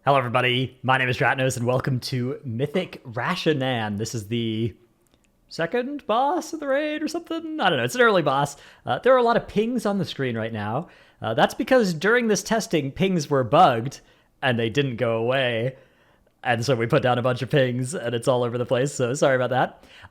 Hello, everybody. My name is Rasha'nan, and welcome to Mythic Rasha'nan. This is the second boss of the raid or something. I don't know. It's an early boss. There are a lot of pings on the screen right now. That's because during this testing, pings were bugged and they didn't go away. And so we put down a bunch of pings and it's all over the place. So sorry about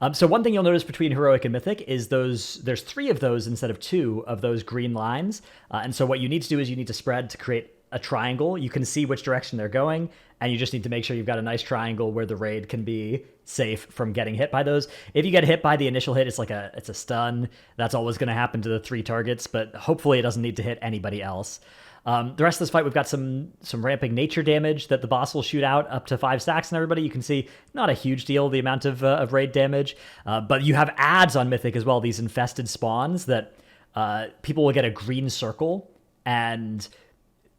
that. So one thing you'll notice between heroic and mythic is there's three of those instead of two of those green lines. And so what you need to do is you need to spread to create a triangle. You can see which direction they're going, and you just need to make sure you've got a nice triangle where the raid can be safe from getting hit by those. If you get hit by the initial hit, it's a stun. That's always going to happen to the three targets, but hopefully it doesn't need to hit anybody else. The rest of this fight, we've got some ramping nature damage that the boss will shoot out up to 5 stacks and everybody. You can see not a huge deal, the amount of raid damage, but you have ads on Mythic as well, these infested spawns that people will get a green circle and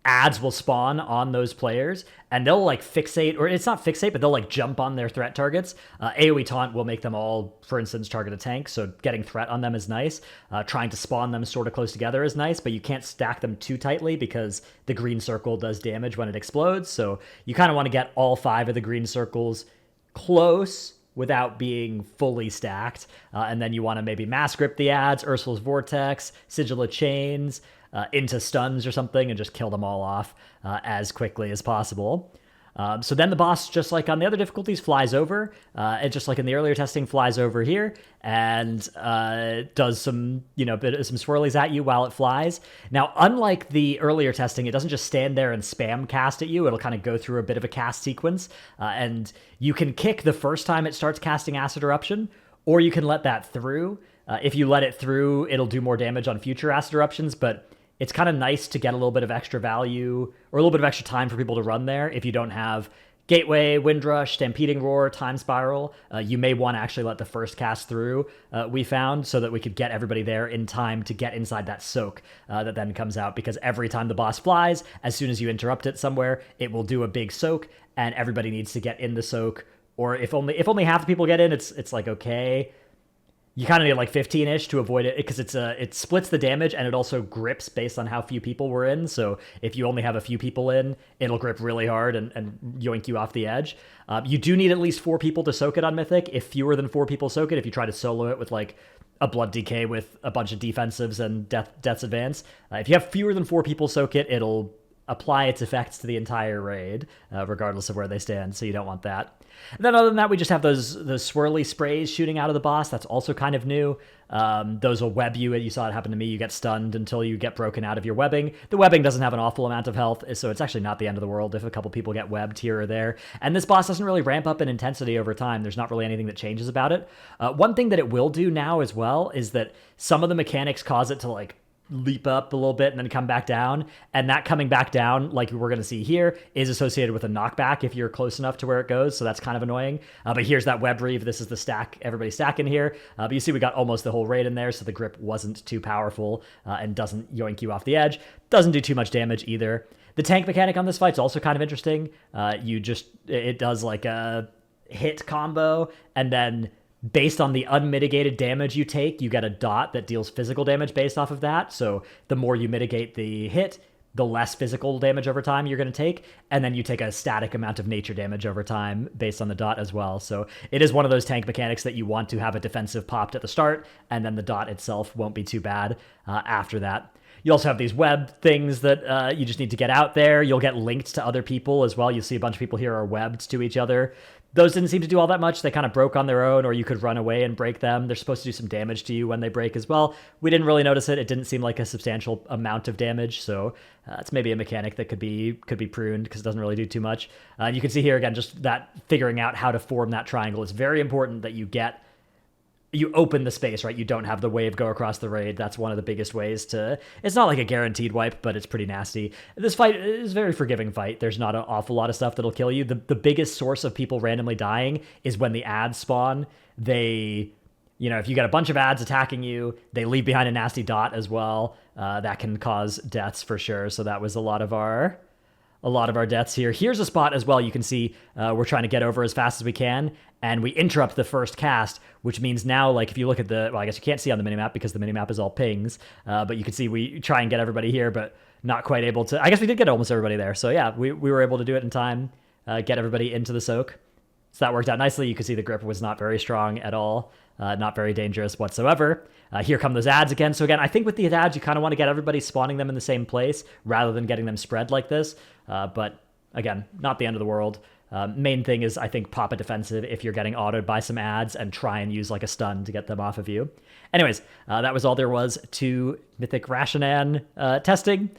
ads will spawn on those players and they'll like fixate, or it's not fixate, but they'll like jump on their threat targets. AoE taunt will make them all, for instance, target a tank, so getting threat on them is nice. Trying to spawn them sort of close together is nice, but you can't stack them too tightly because the green circle does damage when it explodes, so you kind of want to get all 5 of the green circles close without being fully stacked. And then you want to maybe mass grip the ads, Ursula's Vortex, Sigil of Chains, into stuns or something, and just kill them all off as quickly as possible. So then the boss, just like on the other difficulties, flies over, and just like in the earlier testing, flies over here and does some swirlies at you while it flies. Now, unlike the earlier testing, it doesn't just stand there and spam cast at you. It'll kind of go through a bit of a cast sequence, and you can kick the first time it starts casting Acid Eruption, or you can let that through. If you let it through, it'll do more damage on future Acid Eruptions, but it's kind of nice to get a little bit of extra value or a little bit of extra time for people to run there. If you don't have Gateway, Windrush, Stampeding Roar, Time Spiral, you may want to actually let the first cast through, we found, so that we could get everybody there in time to get inside that soak that then comes out, because every time the boss flies, as soon as you interrupt it somewhere, it will do a big soak, and everybody needs to get in the soak. Or if only half the people get in, it's like, okay. You kind of need like 15-ish to avoid it, because it splits the damage and it also grips based on how few people were in. So if you only have a few people in, it'll grip really hard and yoink you off the edge. You do need at least 4 people to soak it on Mythic. If fewer than 4 people soak it, if you try to solo it with like a Blood DK with a bunch of defensives and Death's Advance, if you have fewer than 4 people soak it, it'll apply its effects to the entire raid, regardless of where they stand, so you don't want that. And then other than that, we just have those swirly sprays shooting out of the boss. That's also kind of new. Those will web you. You saw it happen to me. You get stunned until you get broken out of your webbing. The webbing doesn't have an awful amount of health, so it's actually not the end of the world if a couple people get webbed here or there. And this boss doesn't really ramp up in intensity over time. There's not really anything that changes about it. One thing that it will do now as well is that some of the mechanics cause it to like leap up a little bit and then come back down, and that coming back down, like we're going to see here, is associated with a knockback if you're close enough to where it goes, so that's kind of annoying. But here's that web reeve. This is the stack, everybody's stacking here, but you see we got almost the whole raid in there, so the grip wasn't too powerful, and doesn't yoink you off the edge. Doesn't do too much damage either. The tank mechanic on this fight's also kind of interesting. It does like a hit combo, and then based on the unmitigated damage you take, you get a dot that deals physical damage based off of that. So the more you mitigate the hit, the less physical damage over time you're going to take. And then you take a static amount of nature damage over time based on the dot as well. So it is one of those tank mechanics that you want to have a defensive popped at the start, and then the dot itself won't be too bad after that. You also have these web things that you just need to get out there. You'll get linked to other people as well. You'll see a bunch of people here are webbed to each other. Those didn't seem to do all that much. They kind of broke on their own, or you could run away and break them. They're supposed to do some damage to you when they break as well. We didn't really notice it. It didn't seem like a substantial amount of damage, so it's maybe a mechanic that could be pruned because it doesn't really do too much. You can see here again, just that figuring out how to form that triangle. It's very important that you open the space, right? You don't have the wave go across the raid. That's one of the biggest ways to... It's not like a guaranteed wipe, but it's pretty nasty. This fight is a very forgiving fight. There's not an awful lot of stuff that'll kill you. The biggest source of people randomly dying is when the ads spawn. If you get a bunch of ads attacking you, they leave behind a nasty dot as well. That can cause deaths for sure. So that was a lot of our deaths here. Here's a spot as well. You can see we're trying to get over as fast as we can, and we interrupt the first cast, which means now, like, if you look at I guess you can't see on the minimap because the minimap is all pings, but you can see we try and get everybody here, but not quite able to. I guess we did get almost everybody there. So yeah, we were able to do it in time, get everybody into the soak. So that worked out nicely. You could see the grip was not very strong at all, not very dangerous whatsoever. Here come those ads again. So again, I think with the ads, you kind of want to get everybody spawning them in the same place rather than getting them spread like this. But again, not the end of the world. Main thing is, I think, pop a defensive if you're getting autoed by some ads and try and use like a stun to get them off of you. Anyways, that was all there was to Mythic Rasha'nan testing.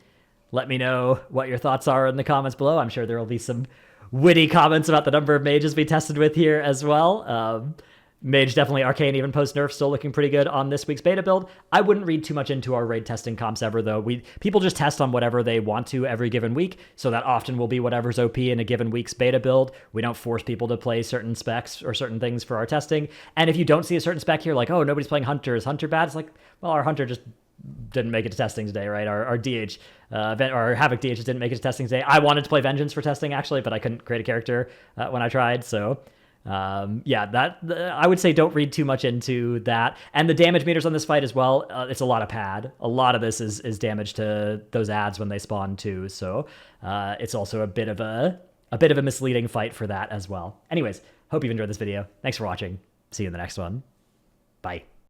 Let me know what your thoughts are in the comments below. I'm sure there will be some witty comments about the number of mages we tested with here as well. Mage definitely arcane, even post nerf, still looking pretty good on this week's beta build. I wouldn't read too much into our raid testing comps ever, though. People just test on whatever they want to every given week, so that often will be whatever's OP in a given week's beta build. We don't force people to play certain specs or certain things for our testing. And if you don't see a certain spec here, like, oh, nobody's playing Hunter, is Hunter bad? It's like, well, our Hunter just didn't make it to testing today, right? Our DH, our Havoc DH just didn't make it to testing today. I wanted to play Vengeance for testing, actually, but I couldn't create a character when I tried, so... yeah, I would say don't read too much into that. And the damage meters on this fight as well, it's a lot of pad. A lot of this is damage to those ads when they spawn too. So it's also a bit of a misleading fight for that as well. Anyways, hope you've enjoyed this video. Thanks for watching. See you in the next one. Bye.